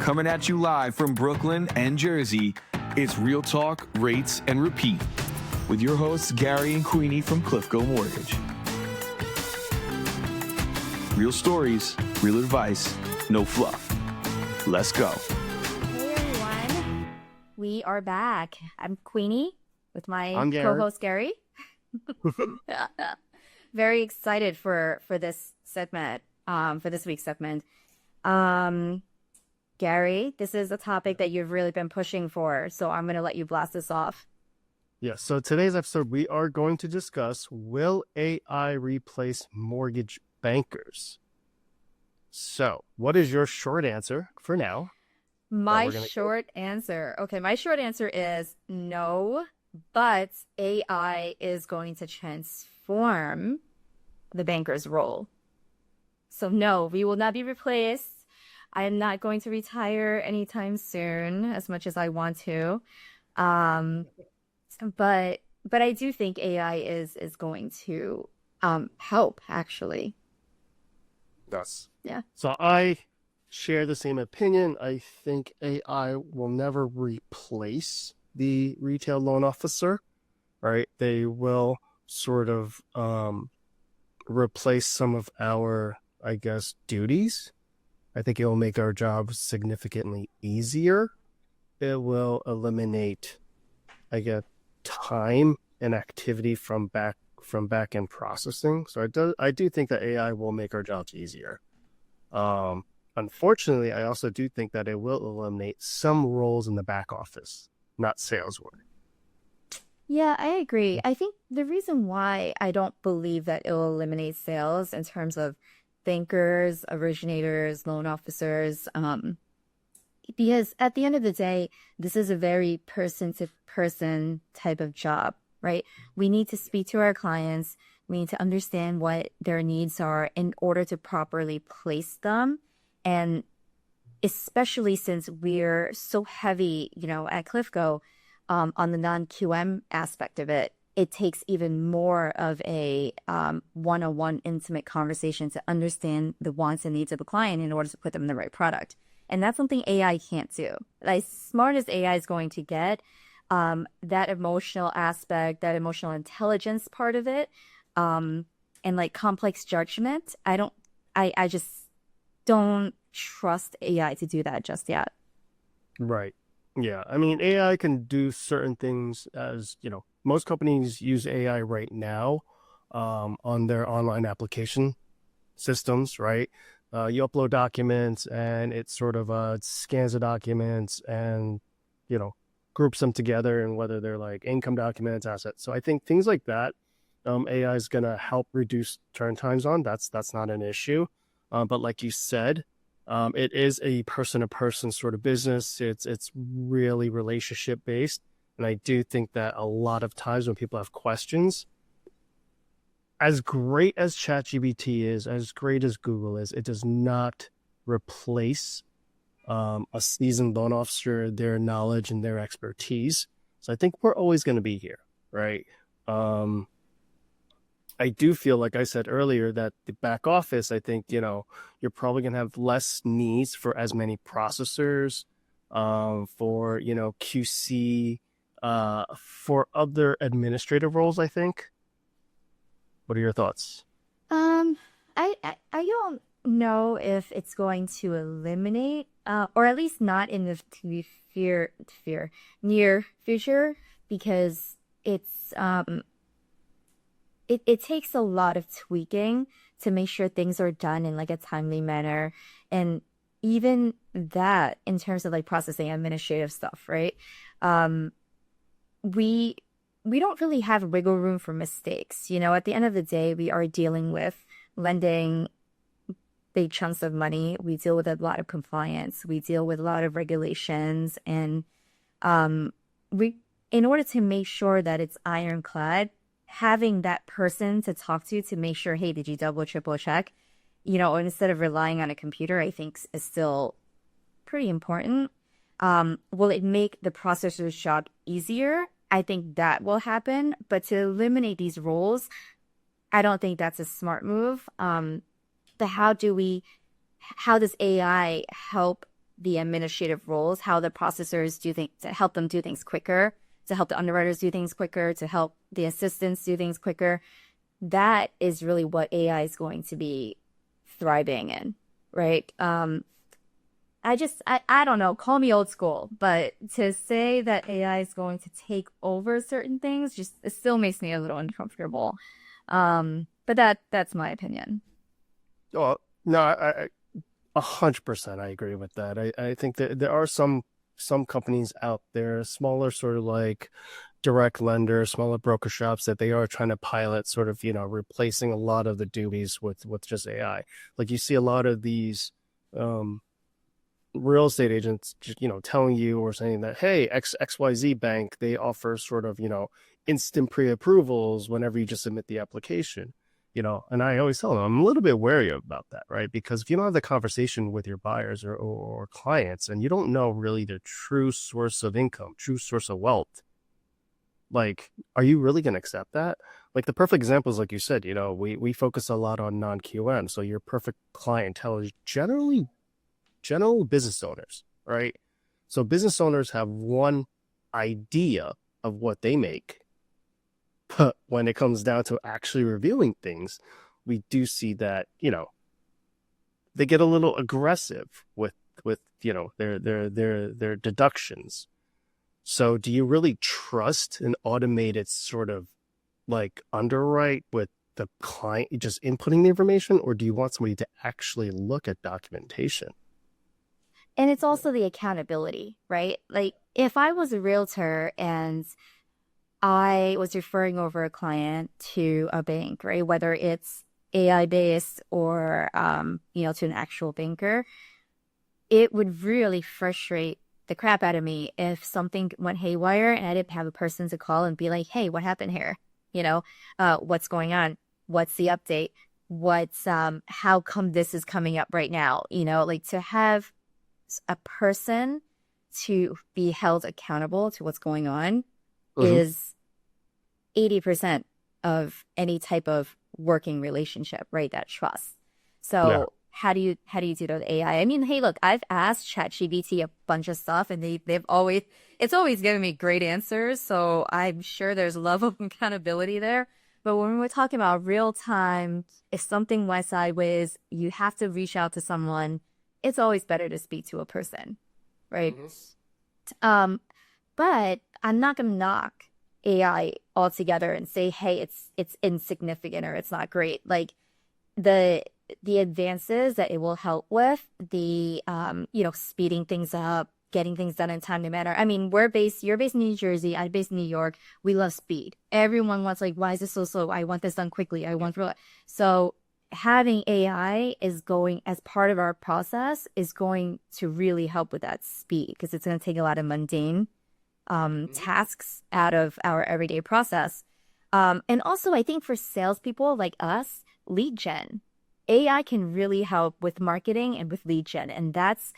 Coming at you live from Brooklyn and Jersey, it's Real Talk, Rates, and Repeat with your hosts, Gary and Queenie from Cliffco Mortgage. Real stories, real advice, no fluff. Let's go. Hey everyone, we are back. I'm Queenie with my I'm Gary. co-host Gary. Very excited for this segment, for this week's segment. Gary, this is a topic that you've really been pushing for, so I'm going to let you blast this off. Yes, so today's episode, we are going to discuss, will AI replace mortgage bankers? So, what is your short answer for now? My short answer is no, but AI is going to transform the banker's role. So no, we will not be replaced. I am not going to retire anytime soon, as much as I want to. But I do think AI is going to help, actually. Yes. Yeah. So I share the same opinion. I think AI will never replace the retail loan officer, right? They will sort of replace some of our, I guess, duties. I think it will make our job significantly easier. It will eliminate, I guess, time and activity from back-end processing. So I do think that AI will make our jobs easier. Unfortunately, I also do think that it will eliminate some roles in the back office, not sales work. Yeah, I agree. I think the reason why I don't believe that it will eliminate sales in terms of bankers, originators, loan officers, because at the end of the day, this is a very person-to-person type of job, right? We need to speak to our clients. We need to understand what their needs are in order to properly place them. And especially since we're so heavy, at Cliffco, on the non-QM aspect of it, it takes even more of a one-on-one intimate conversation to understand the wants and needs of the client in order to put them in the right product. And that's something AI can't do. As smart as AI is going to get, that emotional aspect, that emotional intelligence part of it, and like complex judgment, I just don't trust AI to do that just yet. Right. Yeah. I mean, AI can do certain things as, most companies use AI right now on their online application systems, right? You upload documents and it sort of scans the documents and, groups them together, and whether they're like income documents, assets. So I think things like that, AI is going to help reduce turn times on. That's not an issue. But like you said, it is a person-to-person sort of business. It's really relationship based. And I do think that a lot of times when people have questions, as great as ChatGPT is, as great as Google is, it does not replace a seasoned loan officer, their knowledge and their expertise. So I think we're always going to be here, right? I do feel, like I said earlier, that the back office, I think, you're probably going to have less needs for as many processors, for, QC, for other administrative roles, I think. What are your thoughts? I don't know if it's going to eliminate, or at least not in the near future, because it's it takes a lot of tweaking to make sure things are done in like a timely manner, and even that in terms of like processing administrative stuff, right? We don't really have wiggle room for mistakes. At the end of the day, we are dealing with lending big chunks of money. We deal with a lot of compliance. We deal with a lot of regulations. And in order to make sure that it's ironclad, having that person to talk to make sure, hey, did you double, triple check? Instead of relying on a computer, I think is still pretty important. Will it make the processor's job easier? I think that will happen. But to eliminate these roles, I don't think that's a smart move. But how does AI help the administrative roles, how the processors do things to help them do things quicker, to help the underwriters do things quicker, to help the assistants do things quicker. That is really what AI is going to be thriving in, right? I don't know, call me old school, but to say that AI is going to take over certain things, just it still makes me a little uncomfortable. But that's my opinion. Well, no, 100% I agree with that. I think that there are some companies out there, smaller sort of like direct lenders, smaller broker shops, that they are trying to pilot sort of, replacing a lot of the duties with just AI. Like you see a lot of these real estate agents, telling you or saying that, hey, XYZ bank, they offer sort of, instant pre-approvals whenever you just submit the application. And I always tell them I'm a little bit wary about that, right? Because if you don't have the conversation with your buyers or clients, and you don't know really their true source of income, true source of wealth, like, are you really going to accept that? Like the perfect example is, like you said, we focus a lot on non-QM. So your perfect clientele is generally general business owners, right? So business owners have one idea of what they make. But when it comes down to actually reviewing things, we do see that, they get a little aggressive with their deductions. So do you really trust an automated sort of like underwrite with the client just inputting the information, or do you want somebody to actually look at documentation? And it's also the accountability, right? Like if I was a realtor and I was referring over a client to a bank, right? Whether it's AI based or, to an actual banker, it would really frustrate the crap out of me if something went haywire and I didn't have a person to call and be like, hey, what happened here? What's going on? What's the update? How come this is coming up right now? Like to have a person to be held accountable to what's going on is 80% of any type of working relationship, right? That trust. So how do you do that with AI? I mean, hey, look, I've asked ChatGPT a bunch of stuff and it's always given me great answers. So I'm sure there's a level of accountability there. But when we're talking about real time, if something went sideways, you have to reach out to someone. It's always better to speak to a person, right? But I'm not going to knock AI altogether and say, hey, it's insignificant or it's not great. Like the advances that it will help with, the speeding things up, getting things done in timely manner. I mean, you're based in New Jersey, I'm based in New York. We love speed. Everyone wants like, why is this so slow? I want this done quickly. So having AI is going as part of our process is going to really help with that speed because it's going to take a lot of mundane tasks out of our everyday process. And also I think for salespeople like us, lead gen, AI can really help with marketing and with lead gen. And that's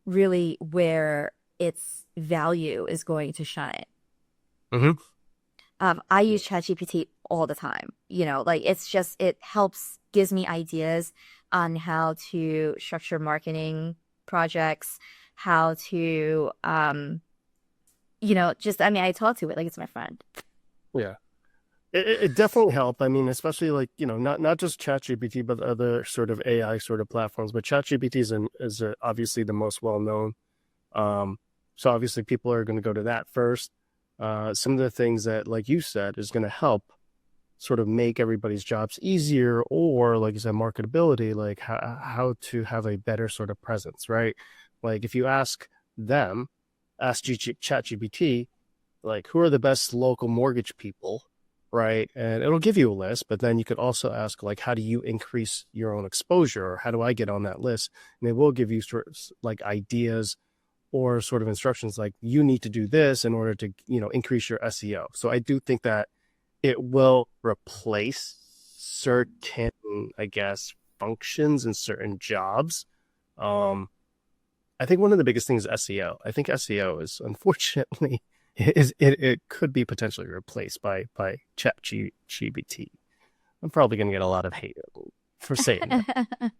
really where its value is going to shine. I use ChatGPT all the time, like it helps, gives me ideas on how to structure marketing projects, how to, I talk to it like it's my friend. Yeah. It definitely helped. I mean, especially like, not just ChatGPT, but other sort of AI sort of platforms. But ChatGPT is obviously the most well-known. So obviously people are going to go to that first. Some of the things that, like you said, is going to help sort of make everybody's jobs easier, or like you said, marketability, like how to have a better sort of presence, right? Like if you ask ChatGPT, like who are the best local mortgage people, right? And it'll give you a list, but then you could also ask like, how do you increase your own exposure, or how do I get on that list? And it will give you sort of like ideas or sort of instructions like you need to do this in order to, increase your SEO. So I do think that it will replace certain, I guess, functions in certain jobs. I think one of the biggest things is SEO. I think SEO is unfortunately it could be potentially replaced by ChatGPT. I'm probably going to get a lot of hate for saying that.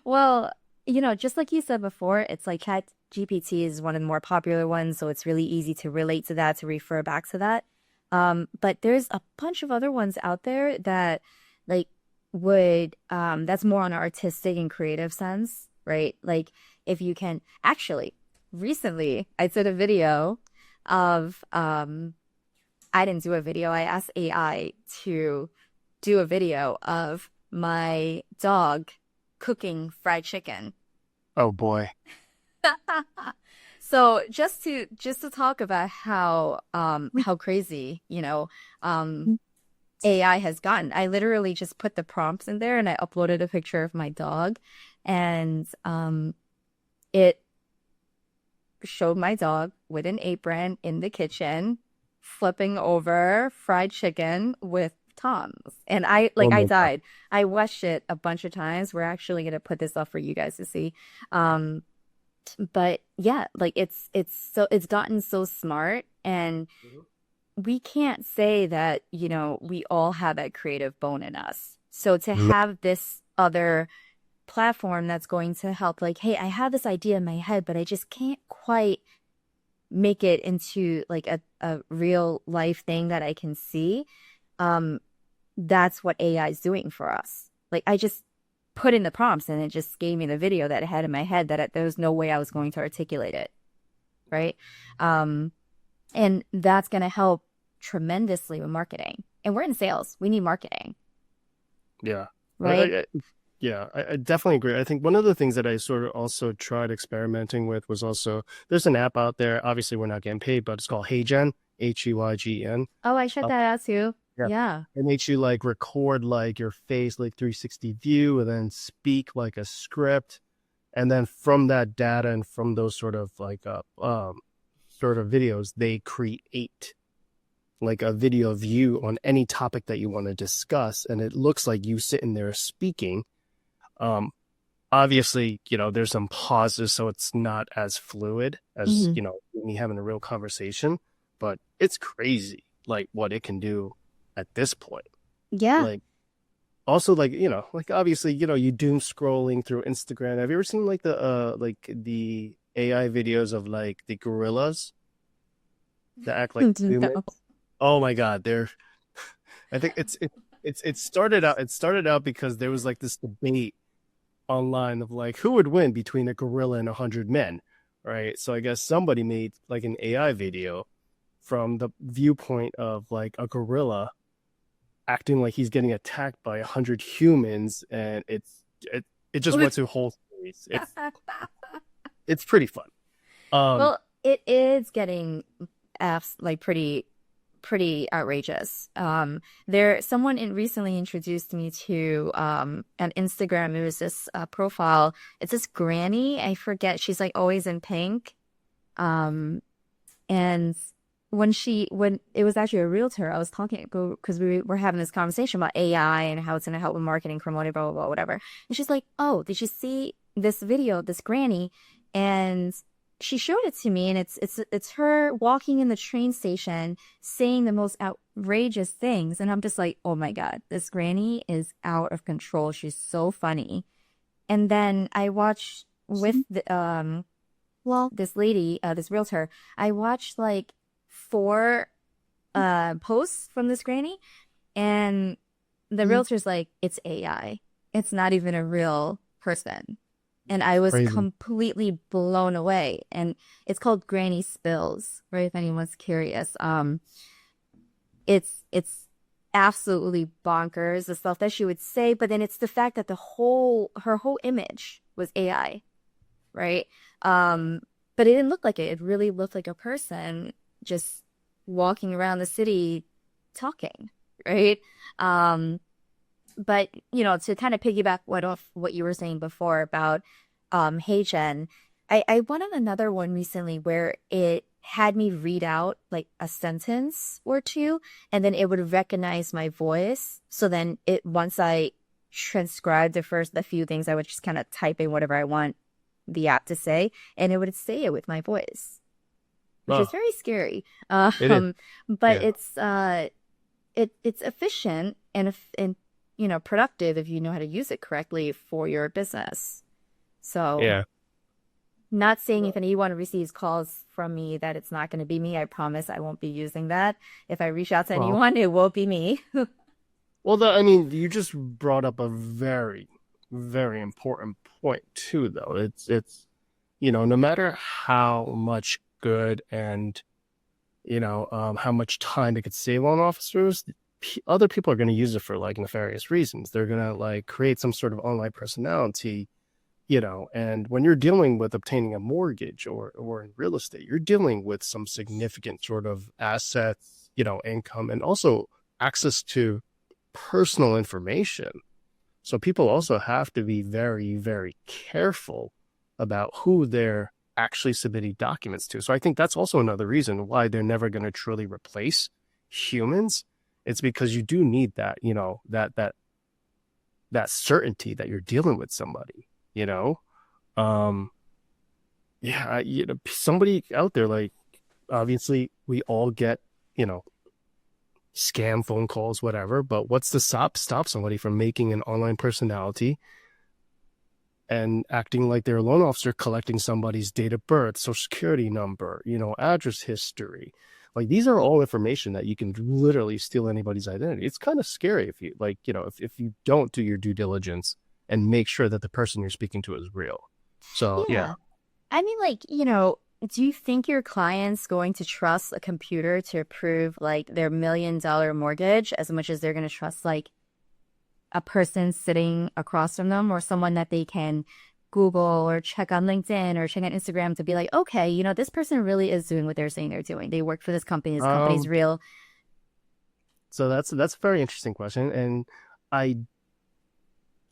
Well, just like you said before, it's like Chat GPT is one of the more popular ones, so it's really easy to relate to that, to refer back to that. But there's a bunch of other ones out there that like would that's more on an artistic and creative sense, right? Like if you can actually recently I did a video of I didn't do a video. I asked AI to do a video of my dog cooking fried chicken. Oh boy. So just to talk about how crazy, AI has gotten. I literally just put the prompts in there and I uploaded a picture of my dog and it showed my dog with an apron in the kitchen flipping over fried chicken with Tom's. And Oh I my God. died. I watched it a bunch of times. We're actually gonna put this up for you guys to see. Um, but yeah, like it's gotten so smart and we can't say that, we all have that creative bone in us. So to No. have this other platform that's going to help, like, hey, I have this idea in my head, but I just can't quite make it into like a real life thing that I can see. Um, that's what AI is doing for us. Like I just put in the prompts and it just gave me the video that I had in my head that there was no way I was going to articulate it. Right. Um, and that's going to help tremendously with marketing. And we're in sales. We need marketing, Yeah. right? I definitely agree. I think one of the things that I sort of also tried experimenting with was also there's an app out there. Obviously, we're not getting paid, but it's called HeyGen, HEYGN. Oh, I shut that out too. Yeah. Yeah. It makes you like record like your face, like 360 view, and then speak like a script. And then from that data and from those sort of like sort of videos, they create like a video of you on any topic that you want to discuss. And it looks like you sitting there speaking. Obviously, there's some pauses, so it's not as fluid as, Mhm. me having a real conversation, but it's crazy, like what it can do at this point. Yeah. Like also like obviously, you doom scrolling through Instagram. Have you ever seen like the AI videos of like the gorillas that act like No. humans? Oh my God, I think it started out because there was like this debate online of like who would win between a gorilla and 100 men, right? So I guess somebody made like an AI video from the viewpoint of like a gorilla acting like he's getting attacked by 100 humans, and it just went through a whole series. It's pretty fun. Well, it is getting like pretty outrageous. Someone recently introduced me to an Instagram. It was this profile. It's this granny. I forget. She's like always in pink. And when it was actually a realtor, I was talking because we were having this conversation about AI and how it's going to help with marketing, promoting, blah, blah, blah, whatever. And she's like, "Oh, did you see this video, of this granny?" And she showed it to me, and it's her walking in the train station saying the most outrageous things. And I'm just like, oh my God, this granny is out of control. She's so funny. And then I watched with this lady, this realtor, I watched like 4 posts from this granny, and the realtor's like, it's AI. It's not even a real person. And I was Crazy. completely blown away. And it's called Granny Spills, right? If anyone's curious. It's absolutely bonkers, the stuff that she would say, but then it's the fact that her whole image was AI, right? But it didn't look like it. It really looked like a person just walking around the city talking, right? But to kind of piggyback off what you were saying before about HeyGen, I went on another one recently where it had me read out like a sentence or two, and then it would recognize my voice. So then once I transcribed the few things, I would just kind of type in whatever I want the app to say, and it would say it with my voice, which is very scary. It is. But Yeah. it's efficient and productive if you know how to use it correctly for your business. So Yeah. not saying if anyone receives calls from me that it's not going to be me. I promise I won't be using that. If I reach out to Well, anyone, it will be me. I mean, you just brought up a very, very important point too, though. It's no matter how much good and how much time it could save on officers, other people are going to use it for like nefarious reasons. They're going to like create some sort of online personality, and when you're dealing with obtaining a mortgage or in real estate, you're dealing with some significant sort of assets, income, and also access to personal information. So people also have to be very, very careful about who they're actually submitting documents to. So I think that's also another reason why they're never going to truly replace humans. It's because you do need that, that certainty that you're dealing with somebody, Um, yeah, somebody out there, like, obviously we all get, scam phone calls, whatever, but what's to stop somebody from making an online personality and acting like they're a loan officer, collecting somebody's date of birth, social security number, address history. Like, these are all information that you can literally steal anybody's identity. It's kind of scary if you if you don't do your due diligence and make sure that the person you're speaking to is real. So yeah. Yeah. I mean, like, do you think your client's going to trust a computer to approve like their $1 million mortgage as much as they're going to trust like a person sitting across from them or someone that they can Google or check on LinkedIn or check on Instagram to be like, okay, this person really is doing what they're saying they're doing. They work for this company. This company's real. So that's a very interesting question. And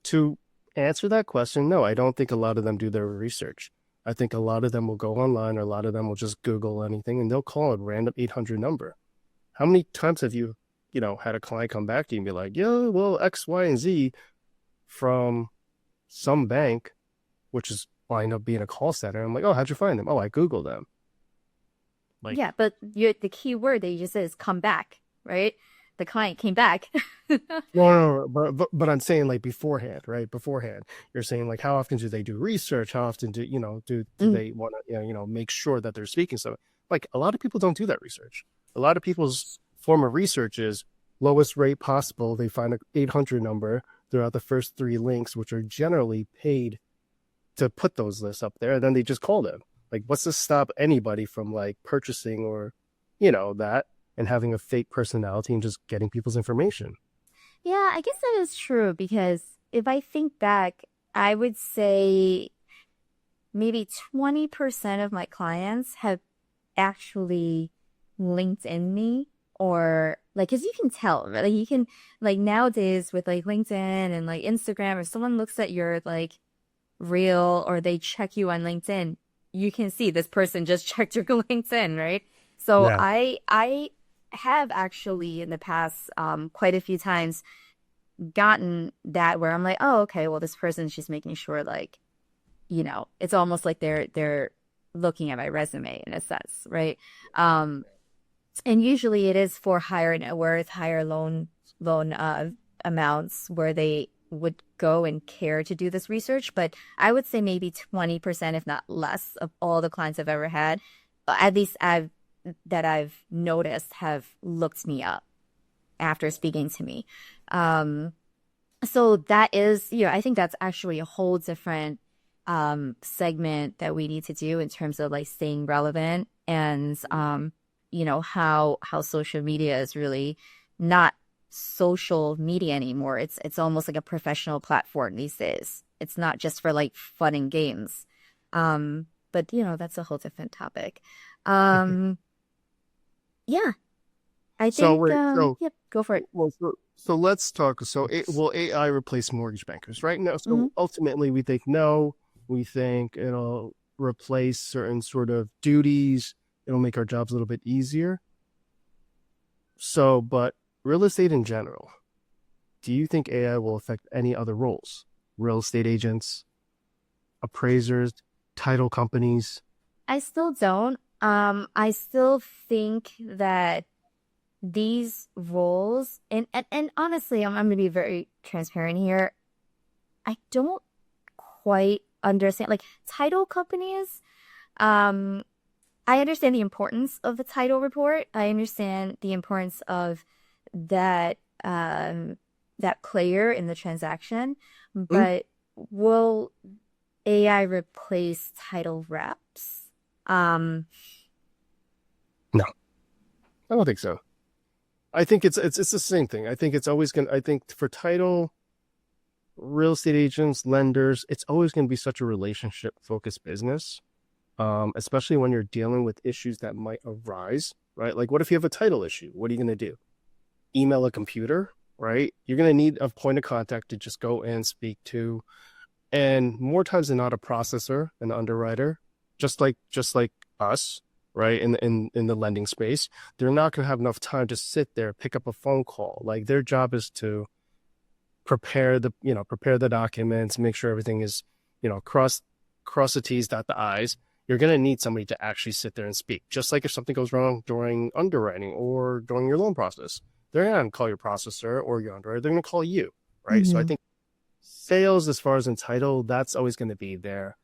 to answer that question, no, I don't think a lot of them do their research. I think a lot of them will go online, or a lot of them will just Google anything and they'll call a random 800 number. How many times have you, had a client come back to you and be like, yeah, well, X, Y, and Z from some bank, which is wind up being a call center. I'm like, oh, how'd you find them? Oh, I Googled them. Like, yeah, but the key word that you just said is come back, right? The client came back. no, but I'm saying like beforehand, right? Beforehand, you're saying like how often do they do research? How often do they want to make sure that they're speaking? So like a lot of people don't do that research. A lot of people's form of research is lowest rate possible. They find an 800 number throughout the first 3 links, which are generally paid to put those lists up there, and then they just call them. Like, what's to stop anybody from like purchasing or that and having a fake personality and just getting people's information? Yeah, I guess that is true because if I think back, I would say maybe 20% of my clients have actually LinkedIn me or like, cause you can tell, right? Like you can like nowadays with like LinkedIn and like Instagram, if someone looks at your like reel or they check you on LinkedIn, you can see this person just checked your LinkedIn, right? So Yeah. I have actually in the past quite a few times gotten that where I'm like, oh, okay, well this person's just making sure like, it's almost like they're looking at my resume in a sense, right? And usually it is for higher net worth, higher loan amounts where they would go and care to do this research. But I would say maybe 20%, if not less, of all the clients I've ever had, at least I've noticed have looked me up after speaking to me. So that is, I think that's actually a whole different segment that we need to do in terms of like staying relevant and how social media is really not social media anymore. It's almost like a professional platform these days. It's not just for like fun and games. But that's a whole different topic. Yeah, I think yep, go for it. Well, so let's talk. So will AI replace mortgage bankers right now? So ultimately we think no. We think it'll replace certain sort of duties. It'll make our jobs a little bit easier. So, but real estate in general, do you think AI will affect any other roles? Real estate agents, appraisers, title companies? I still don't. I still think that these roles, and honestly, I'm going to be very transparent here. I don't quite understand, like title companies. I understand the importance of the title report. I understand the importance of that that player in the transaction, but will AI replace title reps? No, I don't think so. I think it's the same thing. I think it's always going to, I think for title, real estate agents, lenders, it's always going to be such a relationship focused business. Especially when you're dealing with issues that might arise, right? Like what if you have a title issue? What are you going to do? Email a computer, right? You're going to need a point of contact to just go and speak to. And more times than not, a processor, an underwriter, just like us, right? In the lending space, they're not going to have enough time to sit there, pick up a phone call. Like their job is to prepare the documents, make sure everything is, cross the T's, dot the I's. You're going to need somebody to actually sit there and speak. Just like if something goes wrong during underwriting or during your loan process, they're not going to call your processor or your underwriter. They're going to call you, right? So I think sales, as far as in title, that's always going to be there.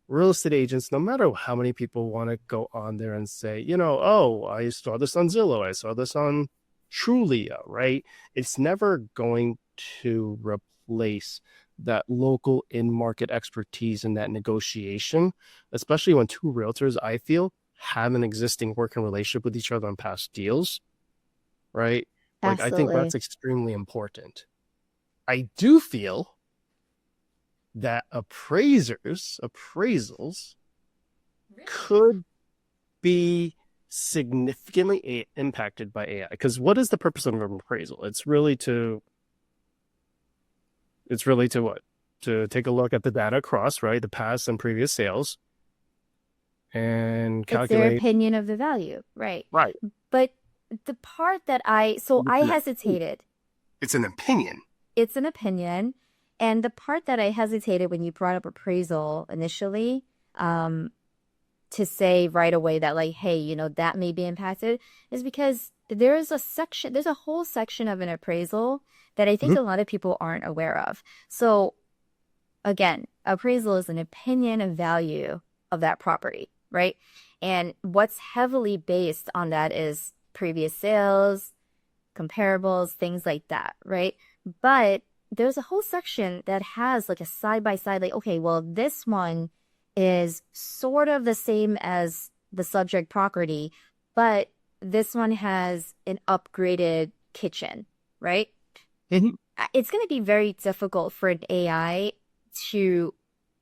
Real estate agents, no matter how many people want to go on there and say, oh, I saw this on Zillow, I saw this on Trulia, right? It's never going to replace that local in-market expertise and that negotiation, especially when two realtors, I feel, have an existing working relationship with each other on past deals, right? Like, I think that's extremely important. I do feel that appraisals could be significantly impacted by AI. Because what is the purpose of an appraisal? It's really to what? To take a look at the data across, right? The past and previous sales and calculate. It's their opinion of the value, right? Right. But the part that I hesitated. It's an opinion. It's an opinion. And the part that I hesitated when you brought up appraisal initially, to say right away that like, hey, that may be impacted, is because there's a whole section of an appraisal that I think a lot of people aren't aware of. So again, appraisal is an opinion of value of that property, right? And what's heavily based on that is previous sales, comparables, things like that, right? But there's a whole section that has like a side-by-side, like, okay, well, this one is sort of the same as the subject property, but this one has an upgraded kitchen, right? It's going to be very difficult for an AI to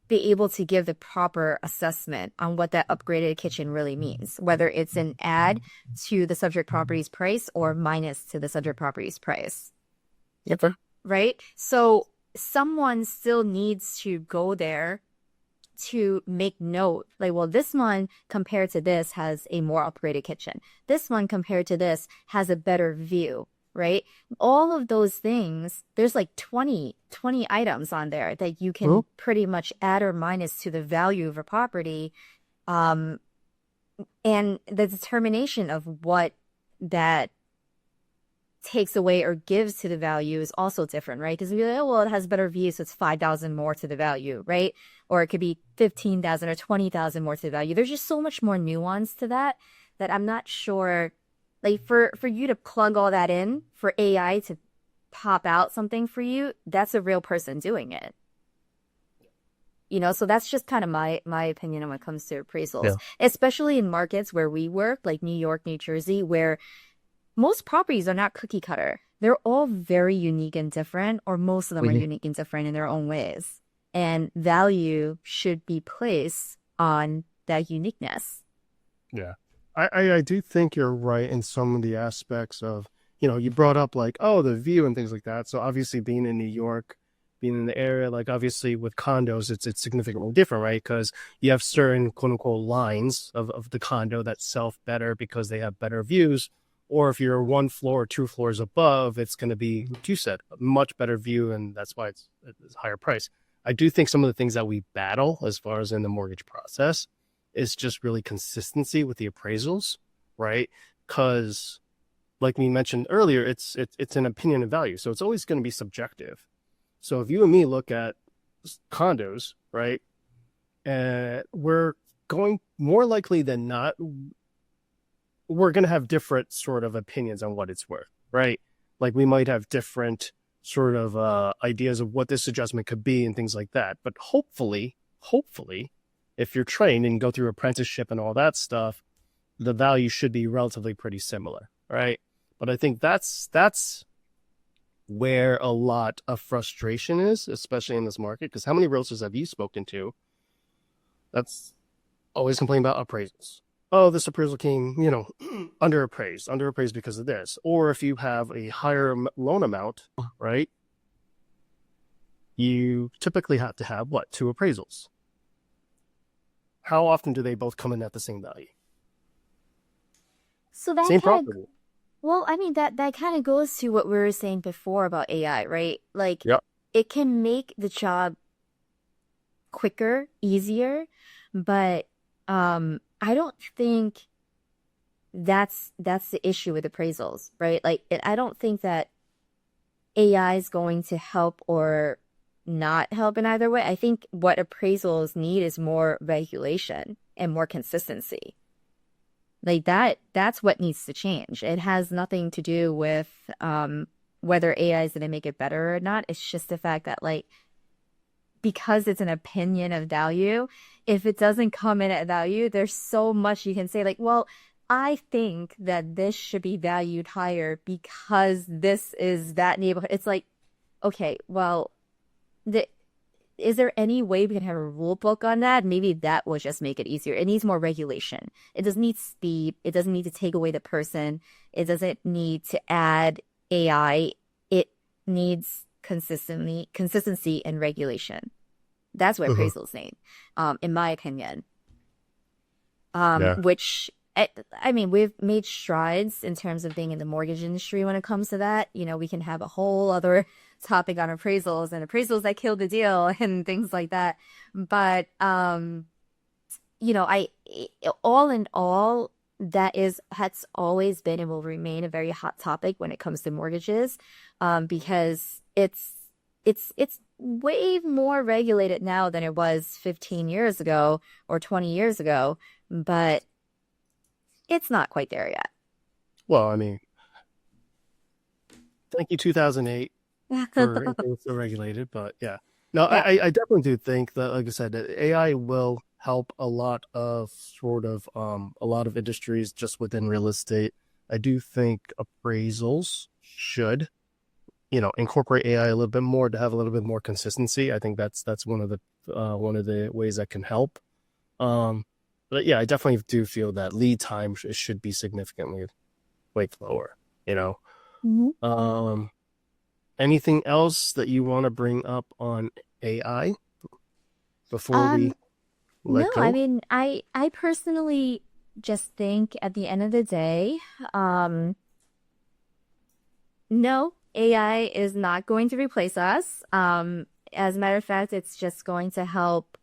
be able to give the proper assessment on what that upgraded kitchen really means, whether it's an add to the subject property's price or minus to the subject property's price. Yep. Right? So someone still needs to go there to make note, like, well, this one compared to this has a more upgraded kitchen. This one compared to this has a better view, right? All of those things, there's like 20 items on there that you can pretty much add or minus to the value of a property. And the determination of what that takes away or gives to the value is also different, right? Because we're like, oh, well, it has better view, so it's 5,000 more to the value, right? Or it could be 15,000 or 20,000 more to the value. There's just so much more nuance to that I'm not sure, like for you to plug all that in, for AI to pop out something for you, that's a real person doing it. So that's just kind of my opinion when it comes to appraisals, especially in markets where we work, like New York, New Jersey, where most properties are not cookie cutter. They're all very unique and different, or most of them are unique and different in their own ways. And value should be placed on that uniqueness. Yeah. I do think you're right in some of the aspects of, you brought up like, oh, the view and things like that. So obviously being in New York, being in the area, like obviously with condos, it's significantly different, right? Because you have certain quote unquote lines of the condo that sell better because they have better views. Or if you're 1 floor or 2 floors above, it's going to be, like you said, a much better view, and that's why it's a higher price. I do think some of the things that we battle as far as in the mortgage process is just really consistency with the appraisals, right? Because like we mentioned earlier, it's an opinion of value. So it's always going to be subjective. So if you and me look at condos, right, we're going more likely than not, we're going to have different sort of opinions on what it's worth, right? Like we might have different sort of ideas of what this adjustment could be and things like that. But hopefully, if you're trained and go through apprenticeship and all that stuff, the value should be relatively pretty similar, right? But I think that's where a lot of frustration is, especially in this market. Because how many realtors have you spoken to that's always complain about appraisals? Oh, this appraisal came, underappraised because of this. Or if you have a higher loan amount, right, you typically have to have, what, 2 appraisals? How often do they both come in at the same value? So that Same kind of, property. well, I mean, that kind of goes to what we were saying before about AI, right? Like, Yep. it can make the job quicker, easier, but I don't think that's the issue with appraisals, right? Like, I don't think that AI is going to help or not help in either way. I think what appraisals need is more regulation and more consistency. Like that's what needs to change. It has nothing to do with whether AI is going to make it better or not. It's just the fact that, like, because it's an opinion of value, if it doesn't come in at value, there's so much you can say, like, well, I think that this should be valued higher because this is that neighborhood. It's like, okay, well, is there any way we can have a rule book on that? Maybe that will just make it easier. It needs more regulation. It doesn't need speed. It doesn't need to take away the person. It doesn't need to add AI. It needs consistency and regulation. That's what appraisals need, in my opinion. Yeah. Which I mean, we've made strides in terms of being in the mortgage industry when it comes to that. You know, we can have a whole other topic on appraisals and appraisals that kill the deal and things like that. But all in all, has always been and will remain a very hot topic when it comes to mortgages, because it's way more regulated now than it was 15 years ago or 20 years ago, but it's not quite there yet. Well, I mean, thank you, 2008, for being so regulated. But yeah, no, Yeah. I definitely do think that, like I said, that AI will help a lot of industries just within real estate. I do think appraisals should, incorporate AI a little bit more to have a little bit more consistency. I think that's one of the ways that can help. But yeah, I definitely do feel that lead time should be significantly way lower. Mhm. Anything else that you want to bring up on AI before we let No, go? I mean, I personally just think at the end of the day, no, AI is not going to replace us. As a matter of fact, it's just going to help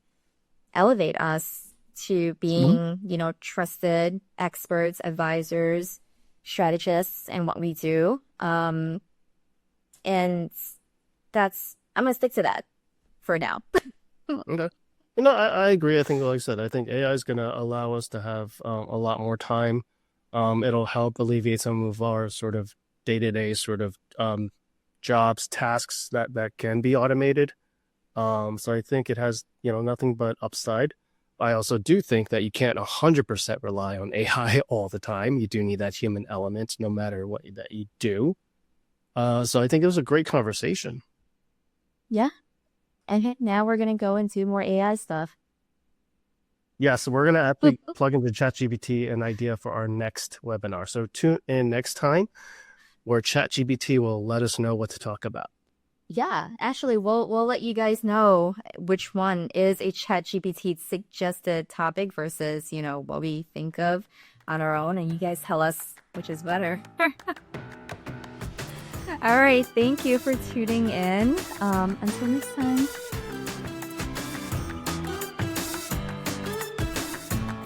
elevate us to being, trusted experts, advisors, strategists in what we do. And I'm gonna stick to that for now. Okay. I agree. I think, like I said, I think AI is going to allow us to have a lot more time. It'll help alleviate some of our sort of day-to-day sort of jobs, tasks that can be automated. So I think it has, nothing but upside. I also do think that you can't 100% rely on AI all the time. You do need that human element no matter what that you do. So I think it was a great conversation. Yeah. And now we're gonna go into more AI stuff. Yeah, so we're going to actually plug into ChatGPT an idea for our next webinar. So tune in next time where ChatGPT will let us know what to talk about. Yeah, actually, we'll let you guys know which one is a ChatGPT suggested topic versus, what we think of on our own, and you guys tell us which is better. All right, thank you for tuning in. Until next time.